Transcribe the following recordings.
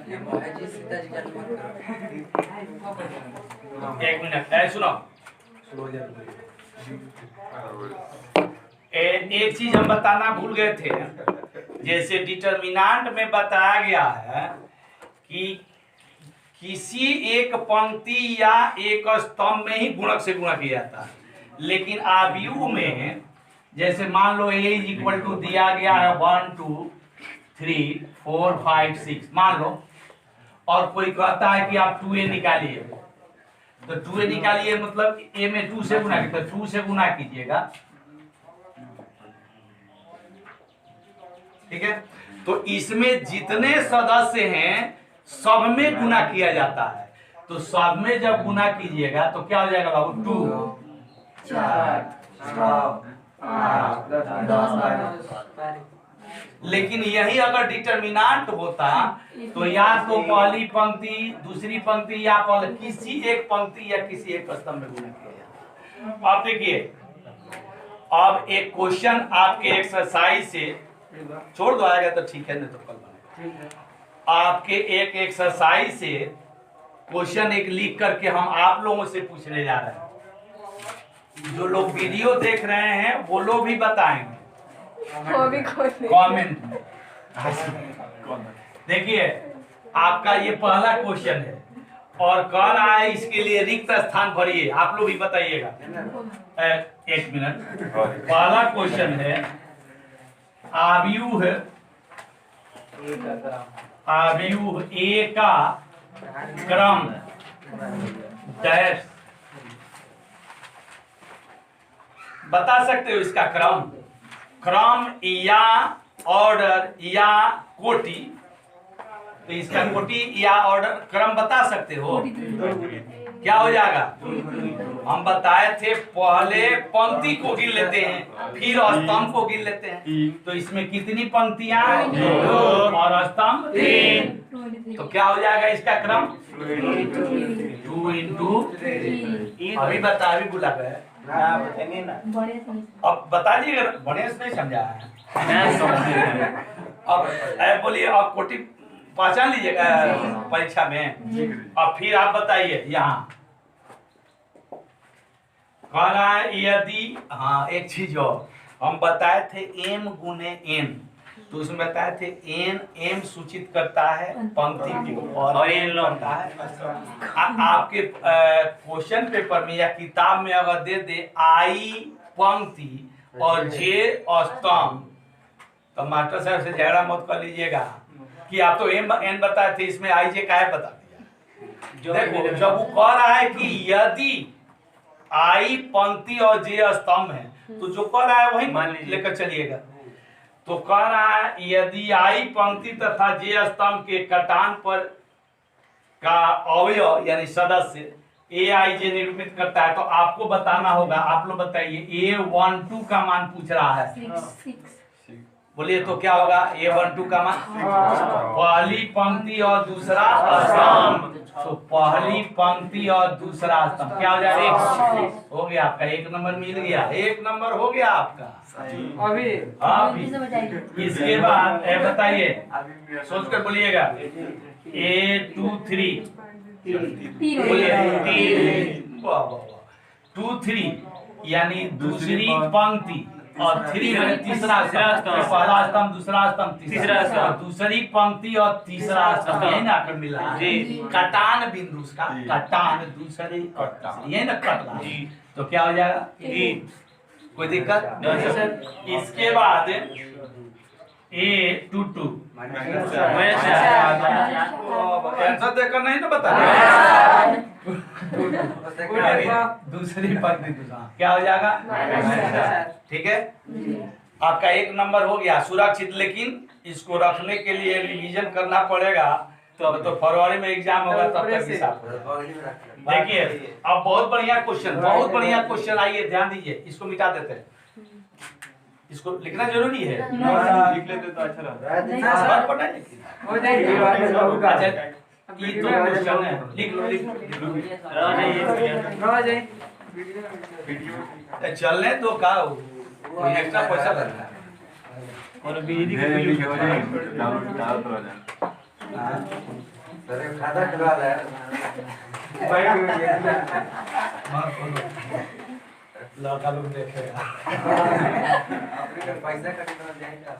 एक मिनट सुनो। एक चीज हम बताना भूल गए थे। जैसे डिटर्मिनेंट में बताया गया है कि किसी एक पंक्ति या एक स्तंभ में ही गुणक से गुणा किया जाता है, लेकिन आव्यूह में जैसे मान लो a इज इक्वल टू दिया गया है 1 2 3 4 5 6 मान लो, और कोई कहता है कि आप 2a निकालिए, तो 2a निकालिए मतलब a में 2 से गुणा कीजिए, तो 2 से गुणा कीजिएगा, ठीक है। तो इसमें जितने सदस्य हैं सब में गुणा किया जाता है, तो सब में जब गुणा कीजिएगा तो क्या हो जाएगा बाबू? 2 4 6 8 10। लेकिन यही अगर डिटर्मिनेंट होता तो या तो पहली पंक्ति दूसरी पंक्ति या किसी एक पंक्ति या किसी एक स्तंभ में गुणा किया जाता। अब देखिए, अब एक क्वेश्चन आपके एक्सरसाइज से छोड़ दो, आएगा तो ठीक है, नहीं तो कल बनेगा। आपके एक एक्सरसाइज से क्वेश्चन एक लिख करके हम आप लोगों से पूछने जा रहे हैं। जो लोग वीडियो देख रहे हैं वो लोग भी बताएंगे कमेंट में। देखिए, आपका ये पहला क्वेश्चन है और कह रहा है इसके लिए रिक्त स्थान भरिए। आप लोग भी बताइएगा। एक मिनट। पहला क्वेश्चन है आव्यूह ए का क्रम डैश। बता सकते हो इसका क्रम या ऑर्डर या कोटि? तो इसका कोटि या ऑर्डर क्रम बता सकते हो? क्या हो जाएगा? हम बताए थे पहले पंक्ति को गिन लेते हैं फिर स्तंभ को गिन लेते हैं। तो इसमें कितनी पंक्तियां? 2 और स्तंभ 3। तो क्या हो जाएगा इसका क्रम? 2 into 3। अभी बता, अभी बुला गए। अब बता दीजिए, गणेश नहीं समझा है। अब बोलिए, आप कोटि पहचान लीजिएगा परीक्षा में। अब फिर आप बताइए यहाँ कह रहा है यदि, हाँ एक चीज और हम बताए थे m गुने n, तो उसमें बताए थे m सूचित करता है पंक्ति को और n लौटता है। आपके क्वेश्चन पेपर में या किताब में अगर दे दे I पंक्ति और j स्तंभ, तो मास्टर साहब से झगड़ा मत कर लीजिएगा कि आप तो n बताए थे, इसमें I j काहे बता दिया। देखो, जब वो कह रहा है कि यदि I पंक्ति और j स्तंभ है, तो जो कह रहा है वही लेकर चलिएगा। तो कह रहा है यदि I पंक्ति तथा j स्तंभ के कटान पर का अवयव यानी सदस्य aij निरूपित करता है, तो आपको बताना होगा। आप लोग बताइए, a12 का मान पूछ रहा है। 6 बोलिए, तो क्या होगा? a12 का मान पहली पंक्ति और दूसरा स्तंभ। तो पहली पंक्ति और दूसरा स्तंभ क्या हो जाएगा? हो गया आपका 1 नंबर मिल गया। 1 नंबर हो गया आपका अभी। इसके बाद बताइए, सोच कर बोलिएगा। A23 2 3 यानी दूसरी पंक्ति और 3 में तीसरा स्तंभ। पहला स्तंभ, दूसरा स्तंभ, तीसरा स्तंभ, दूसरी पंक्ति और तीसरा स्तंभ, यही ना कर मिला जी। कटान बिंदु उसका कटान, दूसरी यही ना कट रहा। तो क्या हो जाएगा? कोई दिक्कत नहीं सर। इसके बाद A22 आंसर देखकर नहीं ना बता। दूसरी पंक्ति क्या हो जाएगा? ठीक है, आपका 1 नंबर हो गया सुरक्षित। लेकिन इसको रखने के लिए रिवीजन करना पड़ेगा, तो फरवरी में एग्जाम होगा, तब तक हिसाब। देखिए, अब बहुत बढ़िया क्वेश्चन, आइए ध्यान दीजिए। इसको मिटा देते हैं, इसको लिखना जरूरी है। लिख लेते तो अच्छा रहता। ये तो क्वेश्चन है, लिख लो। चलने तो का कोई एक्स्ट्रा पैसा लगता है। और खाता खिला रहा है लड़का लोग देखेगा पैसा कटना जाएगा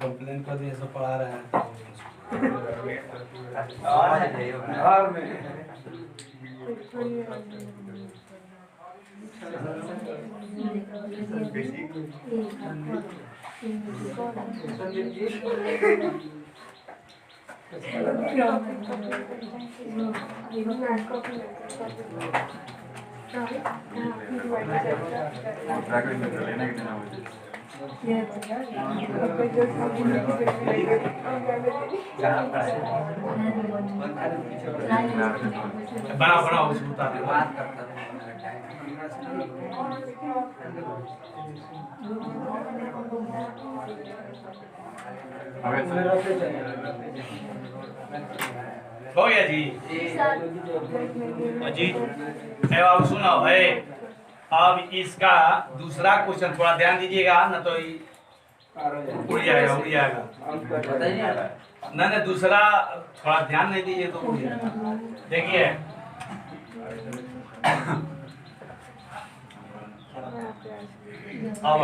कंप्लेन कर दिए सब पढ़ा रहे हैं और में बनाओ उसको उतार दो। बात करता हो गया जी जी। अब सुनो है, अब इसका दूसरा क्वेश्चन थोड़ा ध्यान दीजिएगा, न तो उड़ जाएगा उड़ जाएगा। ना ना दूसरा थोड़ा ध्यान नहीं दीजिए तो उड़ जाएगा। देखिए अब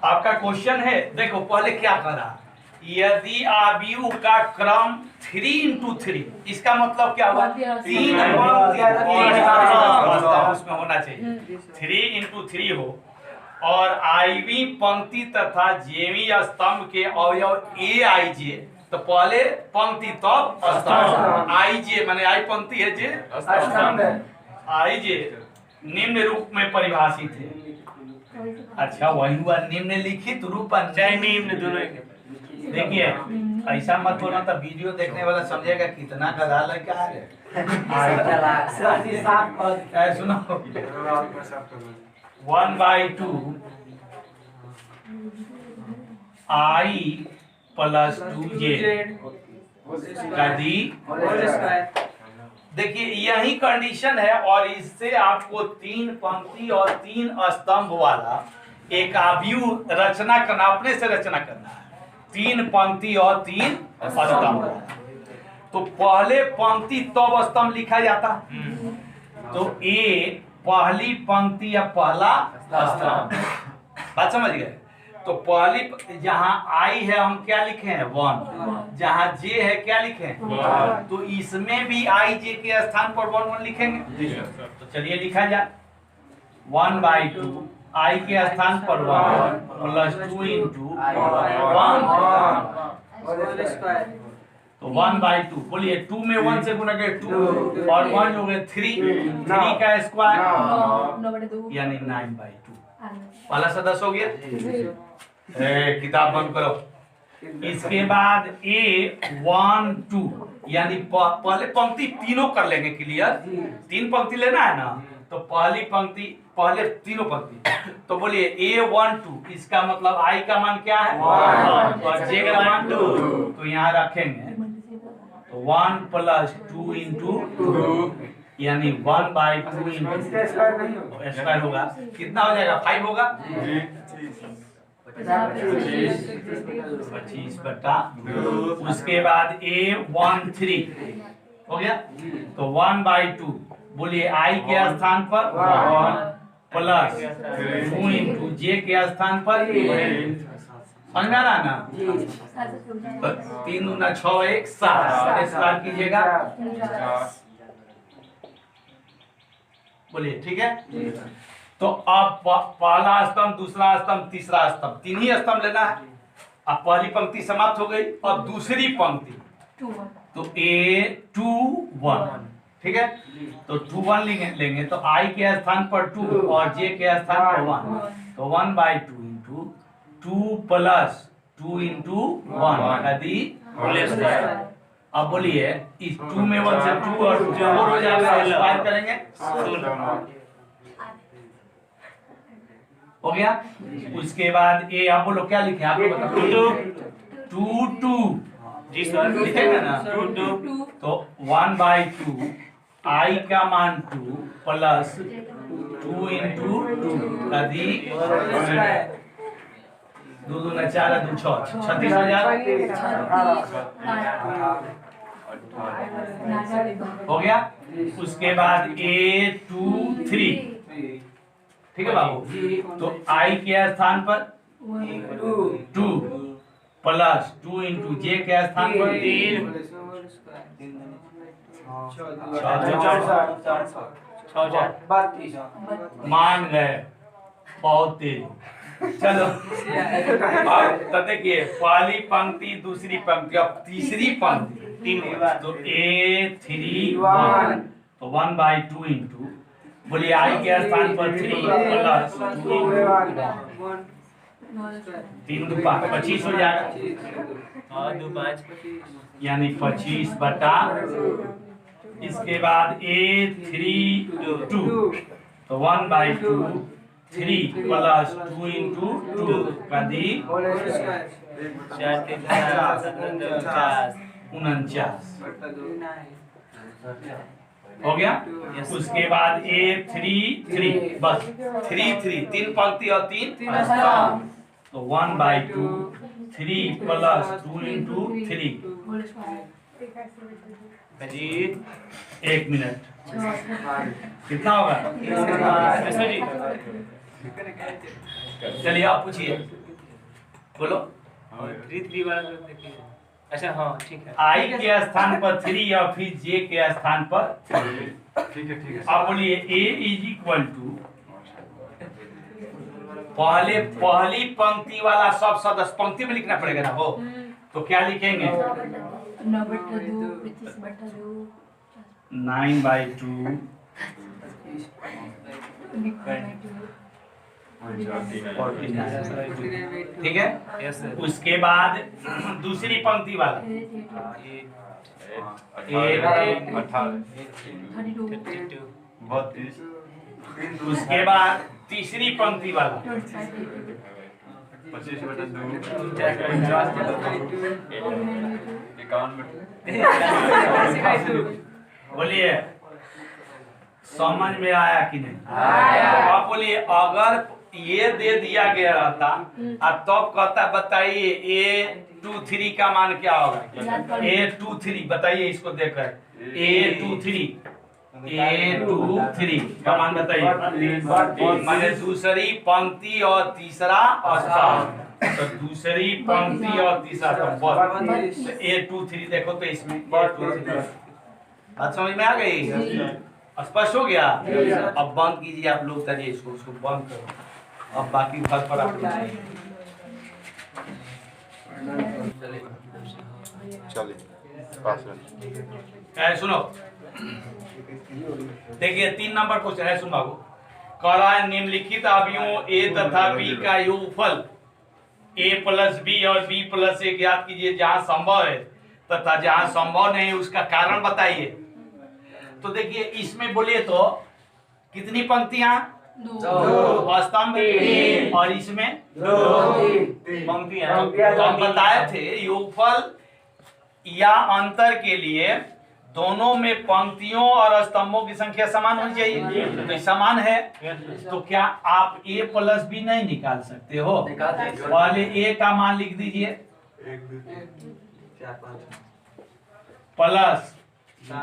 आपका क्वेश्चन है, देखो पहले क्या करा, यदि आयु का क्रम 3×3, इसका मतलब क्या हुआ, 3 उसमें होना चाहिए 3×3 हो, और आईवी पंक्ति तथा जेवी स्तंभ के अवयव ए आई जे, तो पहले पंक्ति तब स्तंभ, आई जे माने आई पंक्ति है, जे स्तंभ, आई जे निम्न रूप में परिभाषित है। अच्छा वही हुआ निम्नलिखित रूप चाहे निम्न दोनों। देखिए ऐसा मत होना तो वीडियो देखने वाला समझेगा कितना गधा लड़का है। सुनो 1/2 I + 2Z यदि, देखिए यही कंडीशन है, और इससे आपको 3 पंक्ति और 3 स्तंभ वाला एक आव्यूह रचना करना, अपने से रचना करना है, 3 पंक्ति और 3 स्तंभ। तो पहले पंक्ति तब स्तंभ लिखा जाता, तो ए पहली पंक्ति या पहला स्तंभ, बात समझ गए। तो पहली जहां आई है हम क्या लिखे हैं 1, जहां जे है क्या लिखे हैं, तो इसमें भी आई जे के स्थान पर 1 लिखेंगे। तो चलिए लिखा जाए 1/2 आई के स्थान पर 1 + 2 × 1 तो 1/2, बोलिए 2 में 1 से गुना करें 2 और 1 हो गए 3 का स्क्वायर यानी 9/2। पहला सदस्य हो गया। किताब बंद करो। इसके बाद A1 2 यानी पहले पंक्ति तीनों कर लेंगे क्लियर, 3 पंक्ति लेना है ना, तो पहली पंक्ति पहले तीनों पंक्ति, तो बोलिए A1 2, इसका मतलब I का मान क्या है 1 और J का मान 2, तो यहाँ रखेंगे तो 1 + 2 × 2 यानी 1/2 स्क्वायर होगा, कितना हो जाएगा 5 होगा 25/2। उसके बाद A1 3 हो गया, तो 1/2 बोलिए I के स्थान पर 1 + 2 × J के स्थान पर, समझ में आ रहा ना, 3 × 6 = 7 स्क्वायर कीजिएगा, बोलिए ठीक है। तो अब पहला स्तंभ, दूसरा स्तंभ, तीसरा स्तंभ, 3 ही स्तंभ लेना है। अब पहली पंक्ति समाप्त हो गई, अब दूसरी पंक्ति, तो A2 1, ठीक है, तो 2 1 लेंगे, तो I के स्थान पर 2 और J के स्थान पर 1, तो 1/2 × 2 + 2 × 1 यदि होल स्क्वायर। अब बोलिए इस 2 में 1 से 2 और 4 हो जाएगा, स्क्वायर करेंगे हो गया। उसके बाद ए आप बोलो क्या लिखे, आप बताओ 2 2 जी सर लिखेगा ना 2 तो 1/2 I का मान 2 + 2 × 2 यदि दो दूना 4 2 6 36 हो जाएगा। हो गया। उसके बाद 8 2 3, ठीक है बाबू। तो आई के स्थान पर 2 प्लस 2 इंटू जे के स्थान पर 3 मान गए बहुत तेज। चलो अब तो देखिए पहली पंक्ति दूसरी पंक्ति अब तीसरी पंक्ति 3 तो A3 1 तो 1/2 इंटू बोलिए आई के स्थान पर 3 प्लस 3 2 5 25 हो जाएगा। और 2 5 यानी 25 बटा इसके बाद A3 2 तो 1/2 3 प्लस 2 इंटू 2 का दी 4 के 49 हो गया। उसके बाद A3 3 बस 3 3 3 पंक्ति और 3 तो 1/2 3 प्लस 2 इंटू 3 जी 1 मिनट कितना होगा? चलिए आप पूछिए बोलो। 3 3 वाला देखिए। अच्छा हाँ ठीक है। आई के स्थान पर 3 या फिर जे के स्थान पर 3। ठीक है आप बोलिए A इज इक्वल टू पहली पंक्ति वाला सब सदस्य पंक्ति में लिखना पड़ेगा ना हो। तो क्या लिखेंगे 9/2 ठीक है। Yes sir. उसके बाद दूसरी पंक्ति वाला 32 उसके बाद तीसरी पंक्ति वाला 25/2 बोलिए समझ में आया कि नहीं आया? आप बोलिए अगर ये दे दिया गया रहता और तब कहता बताइए A23 का मान क्या होगा? A23 बताइए इसको देखकर A23 का मान बताइए। माने दूसरी पंक्ति और तीसरा स्थान तो दूसरी पंक्ति और तीसरा A23 देखो तो इसमें A23 बात समझ में आ गई? स्पष्ट हो गया? अब बंद कीजिए आप लोग तरिए इसको उसको बंद करो। अब बाकी घर पर आप चलिए पास सुनो देखिए 3 नंबर क्वेश्चन है। सुन बाबू करा निम्नलिखित अवयवों A तथा B का योगफल A प्लस B और B प्लस A ज्ञात कीजिए जहां संभव है तथा जहां संभव नहीं उसका कारण बताइए। तो देखिए इसमें बोलिए तो कितनी पंक्तियां? 2 स्तंभ और इसमें 2 पंक्तियां। तो हम बताए थे योगफल या अंतर के लिए दोनों में पंक्तियों और स्तंभों की संख्या समान होनी चाहिए। तो समान है तो क्या आप A प्लस B नहीं निकाल सकते हो? पहले A का मान लिख दीजिए प्लस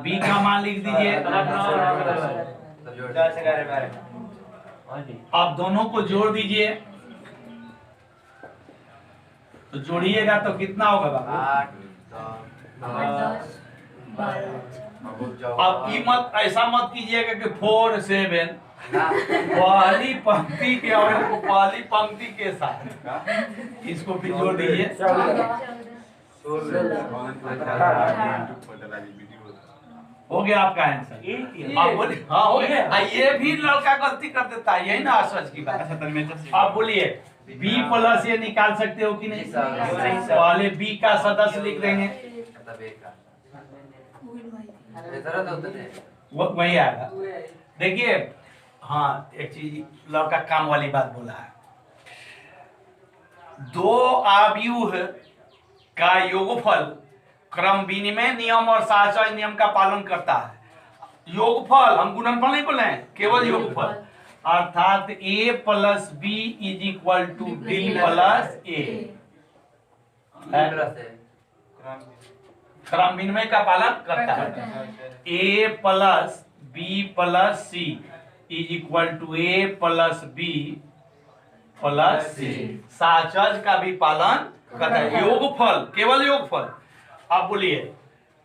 B का मान लिख दीजिए। अब दोनों को जोड़ दीजिए तो जोड़िएगा तो कितना होगा बाबू? 8 अब की मत ऐसा मत कीजिएगा कि 4 7 पहली पंक्ति के और पहली पंक्ति के साथ इसको फिर जोड़ दीजिए। हो गया आपका आंसर। आप बोलिए हाँ हो गया। ये भी लड़का गलती कर देता है यही ना आश्चर्य की बात। आप बोलिए B प्लस ये निकाल सकते हो कि नहीं? पहले B का सदस्य लिख देंगे वही आएगा। देखिए हाँ एक चीज लड़का काम वाली बात बोला है। 2 आव्यूह का योगफल क्रम विनिमय नियम और सहचर्य नियम का पालन करता है। योगफल हम गुणनफल नहीं बोले हैं केवल योगफल। अर्थात a plus B is equal to d plus A. क्रम विनिमय का पालन करता है। a plus B plus C is equal to a plus B plus C. साचज का भी पालन करता है। योगफल, केवल योगफल। अब बोलिए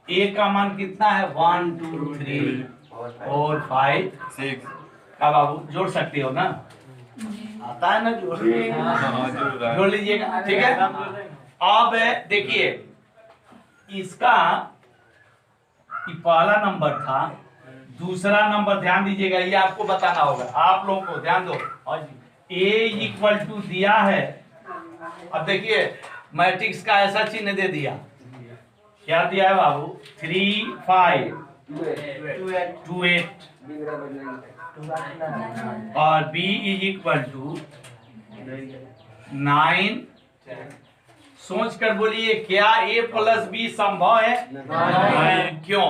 a का मान कितना है? 1 2 3 4 5 6। अब आप जोड़ सकते हो ना? आता है ना जोड़? जोड़ लीजिएगा, ठीक है। अब देखिए इसका ये पहला नंबर था, दूसरा नंबर ध्यान दीजिएगा, ये आपको बताना होगा, आप लोगों को ध्यान दो। a इक्वल टू दिया है। अब देखिए मैट्रिक्स का ऐसा चिन्ह दे दिया, क्या दिया है बाबू? 3 5 2 8 और b इज इक्वल टू 9। सोच कर बोलिए क्या a प्लस बी संभव है? नहीं। क्यों?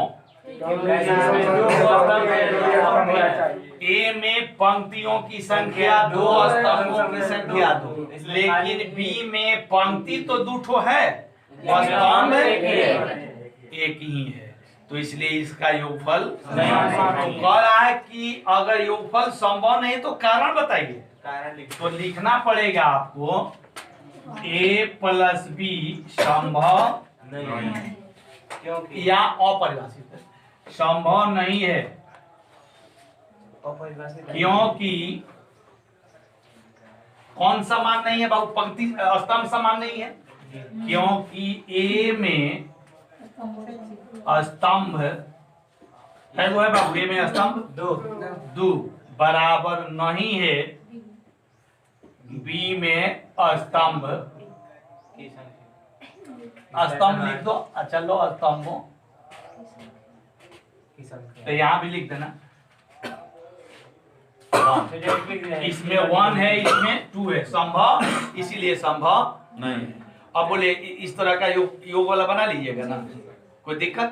a में पंक्तियों की संख्या 2, स्तंभों की संख्या 2, लेकिन b में पंक्ति तो 2 ठो है, स्तंभ एक ही है, तो इसलिए इसका योगफल नहीं। तो कह रहा है कि अगर योगफल संभव नहीं तो कारण बताइए। तो लिखना पड़ेगा आपको a प्लस बी संभव नहीं या अपरिभाषित है। संभव नहीं है क्योंकि कौन सा मान नहीं है बाबू? पंक्ति स्तंभ समान नहीं है, क्योंकि a में स्तंभ है, वो है बाबू, a में स्तंभ 2 बराबर नहीं है b में स्तंभ। स्तंभ लिख दो, चलो स्तंभों, तो यहाँ भी लिख देना। इसमें 1 है, इसमें 2 है, संभव, इसीलिए संभव नहीं है। अब बोले इस तरह का योग वाला बना लीजिएगा ना, कोई दिक्कत?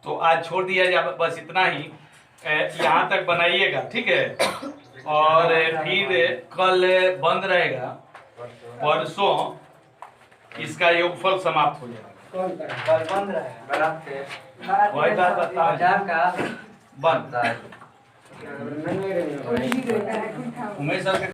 तो आज छोड़ दिया जाए, बस इतना ही, यहाँ तक बनाइएगा, ठीक है। और फिर कल बंद रहेगा, परसों इसका योगफल समाप्त हो जाएगा। बंद रहेगा। वही बात बता, का बंद। उमेश सर